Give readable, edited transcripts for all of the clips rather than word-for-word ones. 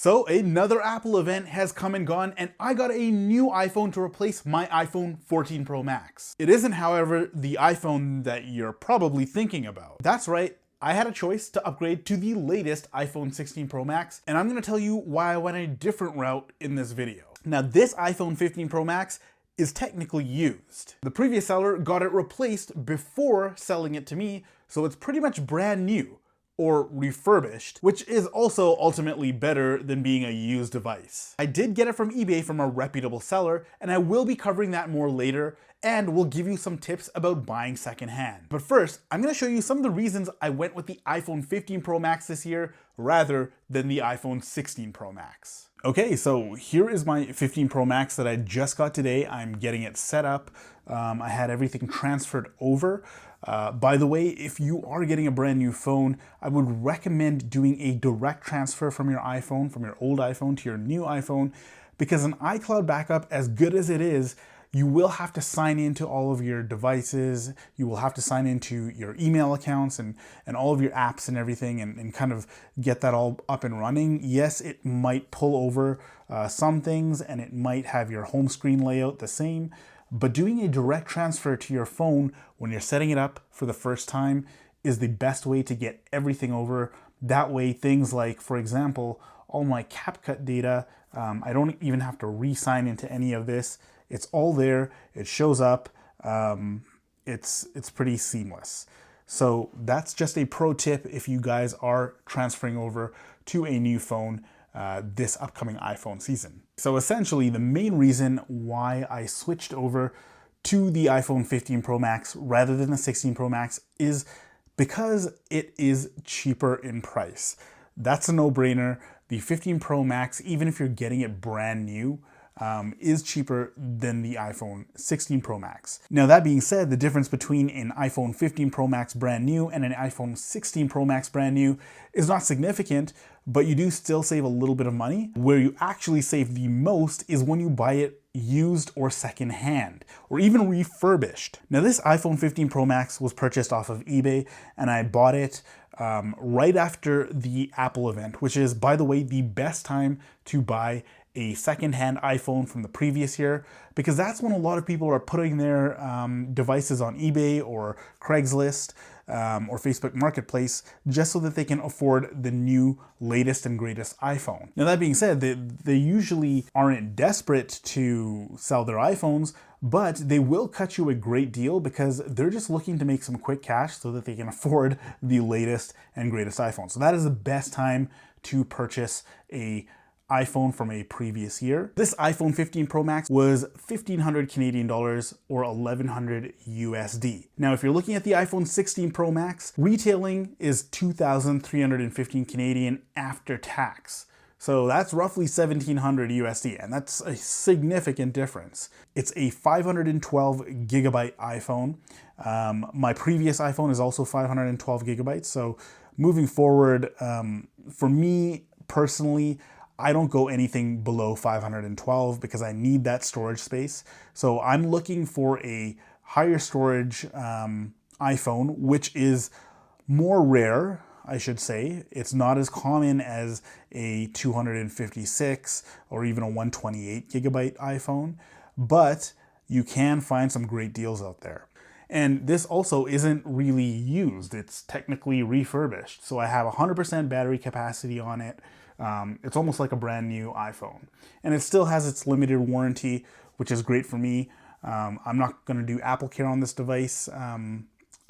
So another Apple event has come and gone, and I got a new iPhone to replace my iPhone 14 Pro Max. It isn't, however, the iPhone that you're probably thinking about. That's right, I had a choice to upgrade to the latest iPhone 16 Pro Max, and I'm gonna tell you why I went a different route in this video. Now, this iPhone 15 Pro Max is technically used. The previous seller got it replaced before selling it to me, so it's pretty much brand new, or refurbished, which is also ultimately better than being a used device. I did get it from eBay from a reputable seller, and I will be covering that more later, and will give you some tips about buying secondhand. But first, I'm gonna show you some of the reasons I went with the iPhone 15 Pro Max this year rather than the iPhone 16 Pro Max. Okay, so here is my 15 Pro Max that I just got today. I'm getting it set up. I had everything transferred over. By the way, if you are getting a brand new phone, I would recommend doing a direct transfer from your iPhone, from your old iPhone to your new iPhone, because an iCloud backup, as good as it is, you will have to sign into all of your devices. You will have to sign into your email accounts and all of your apps and everything and kind of get that all up and running. Yes, it might pull over some things and it might have your home screen layout the same, but doing a direct transfer to your phone when you're setting it up for the first time is the best way to get everything over. That way, things like, for example, all my CapCut data, I don't even have to re-sign into any of this. It's all there, it shows up, it's pretty seamless. So that's just a pro tip if you guys are transferring over to a new phone this upcoming iPhone season. So essentially, the main reason why I switched over to the iPhone 15 Pro Max rather than the 16 Pro Max is because it is cheaper in price. That's a no-brainer. The 15 Pro Max, even if you're getting it brand new, is cheaper than the iPhone 16 Pro Max. Now, that being said, the difference between an iPhone 15 Pro Max brand new and an iPhone 16 Pro Max brand new is not significant, but you do still save a little bit of money. Where you actually save the most is when you buy it used or secondhand, or even refurbished. Now, this iPhone 15 Pro Max was purchased off of eBay, and I bought it right after the Apple event, which is, by the way, the best time to buy a secondhand iPhone from the previous year, because that's when a lot of people are putting their devices on eBay or Craigslist or Facebook Marketplace just so that they can afford the new latest and greatest iPhone. Now, that being said, they usually aren't desperate to sell their iPhones, but they will cut you a great deal because they're just looking to make some quick cash so that they can afford the latest and greatest iPhone. So that is the best time to purchase a iPhone from a previous year. This iPhone 15 Pro Max was 1,500 Canadian dollars or 1,100 USD. Now, if you're looking at the iPhone 16 Pro Max, retailing is 2,315 Canadian after tax. So that's roughly 1,700 USD, and that's a significant difference. It's a 512 gigabyte iPhone. My previous iPhone is also 512 gigabytes. So moving forward, for me personally, I don't go anything below 512 because I need that storage space. So I'm looking for a higher storage iPhone, which is more rare, I should say. It's not as common as a 256 or even a 128 gigabyte iPhone, but you can find some great deals out there. And this also isn't really used. It's technically refurbished. So I have 100% battery capacity on it. It's almost like a brand new iPhone. And it still has its limited warranty, which is great for me. I'm not gonna do Apple Care on this device,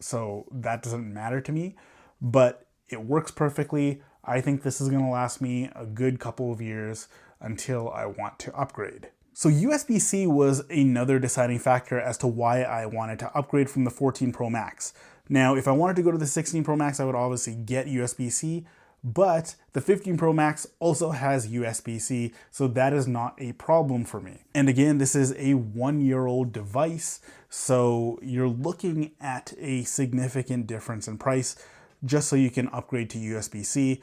so that doesn't matter to me, but it works perfectly. I think this is gonna last me a good couple of years until I want to upgrade. So USB-C was another deciding factor as to why I wanted to upgrade from the 14 Pro Max. Now, if I wanted to go to the 16 Pro Max, I would obviously get USB-C, but the 15 Pro Max also has USB-C, so that is not a problem for me. And again, this is a 1-year-old device, so you're looking at a significant difference in price just so you can upgrade to USB-C.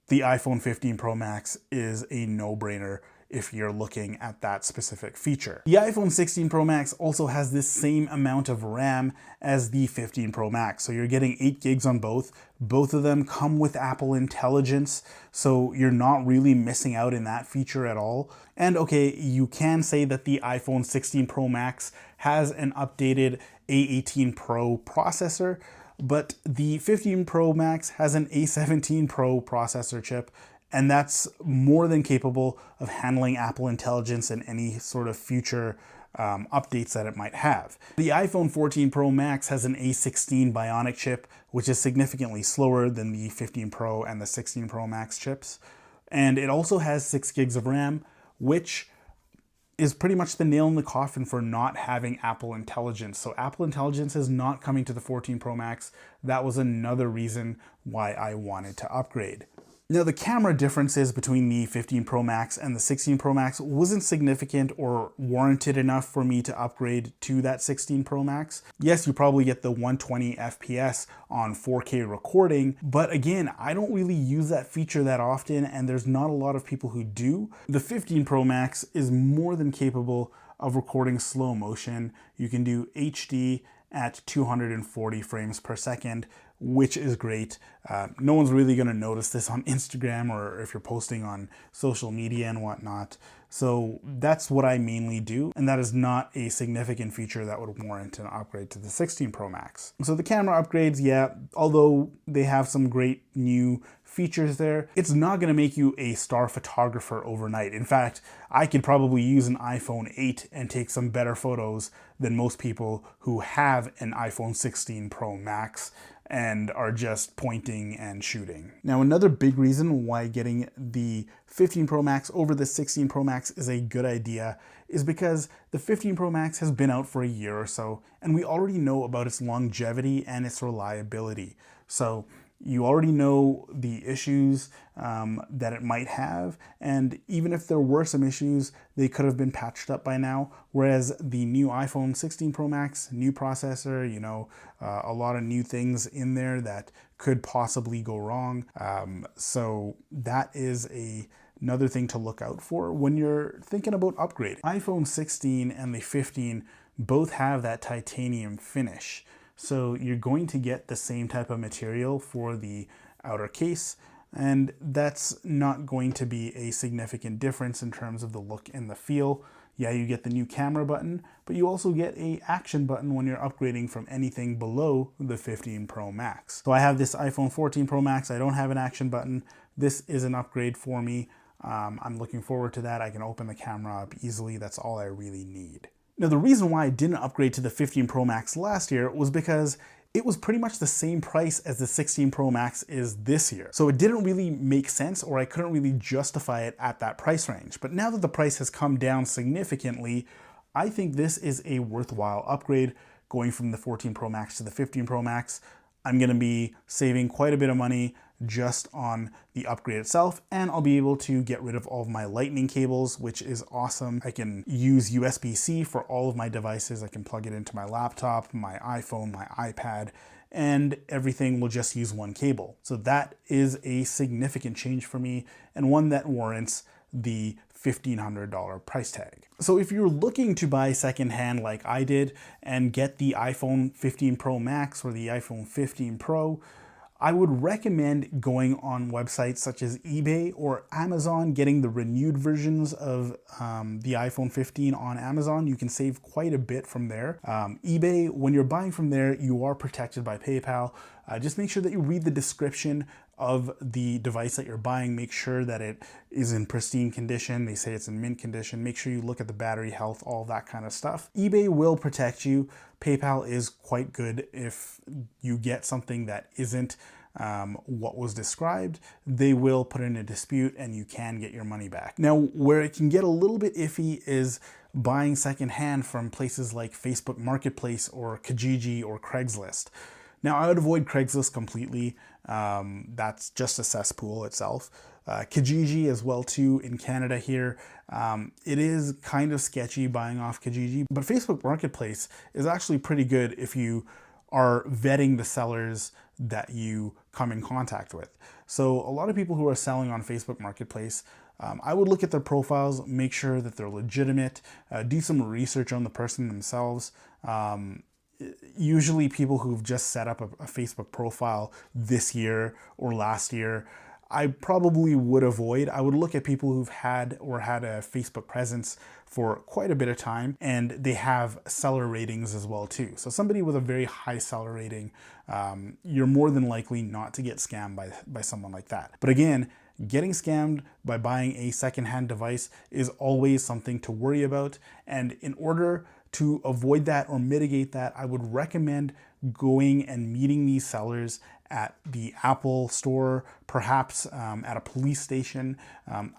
The iPhone 15 Pro Max is a no-brainer if you're looking at that specific feature. The iPhone 16 Pro Max also has this same amount of RAM as the 15 Pro Max. So you're getting 8 gigs on both. Both of them come with Apple Intelligence, so you're not really missing out in that feature at all. And okay, you can say that the iPhone 16 Pro Max has an updated A18 Pro processor, but the 15 Pro Max has an A17 Pro processor chip, and that's more than capable of handling Apple Intelligence and any sort of future updates that it might have. The iPhone 14 Pro Max has an A16 Bionic chip, which is significantly slower than the 15 Pro and the 16 Pro Max chips. And it also has 6 gigs of RAM, which is pretty much the nail in the coffin for not having Apple Intelligence. So Apple Intelligence is not coming to the 14 Pro Max. That was another reason why I wanted to upgrade. Now, the camera differences between the 15 Pro Max and the 16 Pro Max wasn't significant or warranted enough for me to upgrade to that 16 Pro Max. Yes, you probably get the 120 FPS on 4K recording, but again, I don't really use that feature that often, and there's not a lot of people who do. The 15 Pro Max is more than capable of recording slow motion. You can do HD at 240 frames per second, which is great. No one's really going to notice this on Instagram or if you're posting on social media and whatnot. So that's what I mainly do, and that is not a significant feature that would warrant an upgrade to the 16 Pro Max. So the camera upgrades, yeah, although they have some great new features there, it's not going to make you a star photographer overnight. In fact, I could probably use an iPhone 8 and take some better photos than most people who have an iPhone 16 Pro Max and are just pointing and shooting. Now, another big reason why getting the 15 Pro Max over the 16 Pro Max is a good idea is because the 15 Pro Max has been out for a year or so, and we already know about its longevity and its reliability. So you already know the issues that it might have, and even if there were some issues, they could have been patched up by now. Whereas the new iPhone 16 Pro Max, new processor, you know, a lot of new things in there that could possibly go wrong. So that is another thing to look out for when you're thinking about upgrading. iPhone 16 and the 15 both have that titanium finish. So you're going to get the same type of material for the outer case, and that's not going to be a significant difference in terms of the look and the feel. Yeah, you get the new camera button, but you also get an action button when you're upgrading from anything below the 15 Pro Max. So I have this iPhone 14 Pro Max. I don't have an action button. This is an upgrade for me. I'm looking forward to that. I can open the camera up easily. That's all I really need. Now, the reason why I didn't upgrade to the 15 Pro Max last year was because it was pretty much the same price as the 16 Pro Max is this year. So it didn't really make sense, or I couldn't really justify it at that price range. But now that the price has come down significantly, I think this is a worthwhile upgrade. Going from the 14 Pro Max to the 15 Pro Max, I'm gonna be saving quite a bit of money just on the upgrade itself, and I'll be able to get rid of all of my lightning cables, which is awesome. I can use USB-C for all of my devices. I can plug it into my laptop, my iPhone, my iPad, and everything will just use one cable. So that is a significant change for me, and one that warrants the $1,500 price tag. So if you're looking to buy secondhand like I did and get the iPhone 15 Pro Max or the iPhone 15 Pro, I would recommend going on websites such as eBay or Amazon, getting the renewed versions of the iPhone 15 on Amazon. You can save quite a bit from there. eBay, when you're buying from there, you are protected by PayPal. Just make sure that you read the description of the device that you're buying. Make sure that it is in pristine condition. They say it's in mint condition. Make sure you look at the battery health, all that kind of stuff. eBay will protect you. PayPal is quite good. If you get something that isn't what was described, they will put in a dispute and you can get your money back. Now, where it can get a little bit iffy is buying secondhand from places like Facebook Marketplace or Kijiji or Craigslist. Now, I would avoid Craigslist completely. That's just a cesspool itself. Kijiji as well too in Canada here. It is kind of sketchy buying off Kijiji, but Facebook Marketplace is actually pretty good if you are vetting the sellers that you come in contact with. So a lot of people who are selling on Facebook Marketplace, I would look at their profiles, make sure that they're legitimate, do some research on the person themselves. Usually people who've just set up a Facebook profile this year or last year, I probably would avoid. I would look at people who've had a Facebook presence for quite a bit of time, and they have seller ratings as well too. So somebody with a very high seller rating, you're more than likely not to get scammed by someone like that. But again, getting scammed by buying a secondhand device is always something to worry about. And in order to avoid that or mitigate that, I would recommend going and meeting these sellers at the Apple store, perhaps at a police station.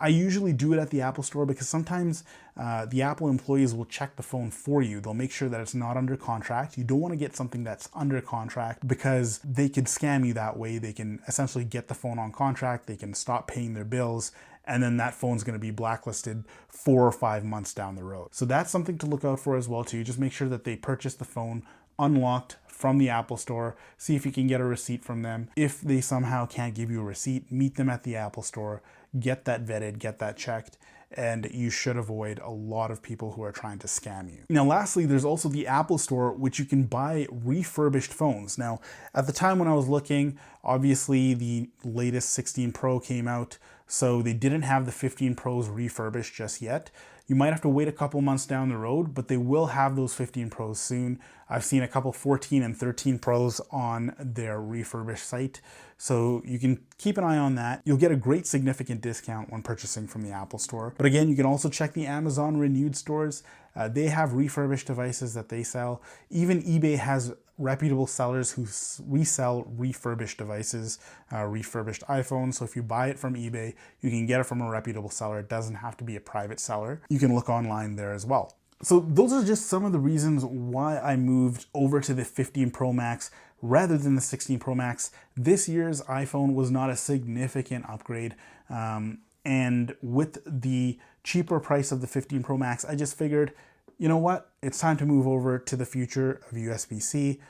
I usually do it at the Apple store because sometimes the Apple employees will check the phone for you. They'll make sure that it's not under contract. You don't want to get something that's under contract because they could scam you that way. They can essentially get the phone on contract, they can stop paying their bills, and then that phone's going to be blacklisted 4 or 5 months down the road. So that's something to look out for as well too. Just make sure that they purchase the phone unlocked from the Apple store. See if you can get a receipt from them. If they somehow can't give you a receipt, meet them at the Apple store, get that vetted, get that checked, and you should avoid a lot of people who are trying to scam you. Now, lastly, there's also the Apple store, which you can buy refurbished phones. Now, at the time when I was looking, obviously the latest 16 Pro came out, so they didn't have the 15 Pros refurbished just yet. You might have to wait a couple months down the road, but they will have those 15 Pros soon. I've seen a couple 14 and 13 Pros on their refurbished site, so you can keep an eye on that. You'll get a great significant discount when purchasing from the Apple store. But again, you can also check the Amazon Renewed stores. They have refurbished devices that they sell. Even eBay has reputable sellers who resell refurbished devices, refurbished iPhones. So if you buy it from eBay, you can get it from a reputable seller. It doesn't have to be a private seller. You can look online there as well. So those are just some of the reasons why I moved over to the 15 Pro Max rather than the 16 Pro Max. This year's iPhone was not a significant upgrade. And with the cheaper price of the 15 Pro Max, I just figured, you know what? It's time to move over to the future of USB-C,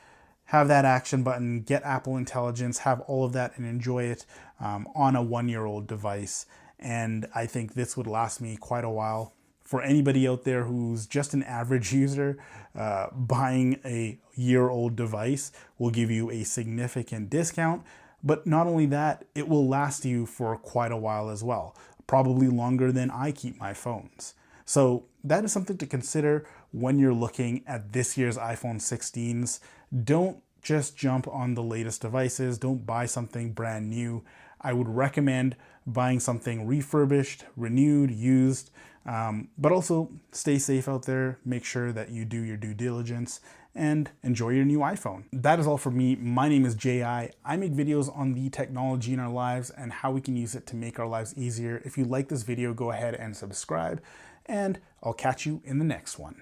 have that action button, get Apple Intelligence, have all of that and enjoy it on a 1-year-old device. And I think this would last me quite a while. For anybody out there who's just an average user, buying a year-old device will give you a significant discount. But not only that, it will last you for quite a while as well, probably longer than I keep my phones. So that is something to consider when you're looking at this year's iPhone 16s. Don't just jump on the latest devices. Don't buy something brand new. I would recommend buying something refurbished, renewed, used, but also stay safe out there. Make sure that you do your due diligence and enjoy your new iPhone. That is all for me. My name is J.I. I make videos on the technology in our lives and how we can use it to make our lives easier. If you like this video, go ahead and subscribe, and I'll catch you in the next one.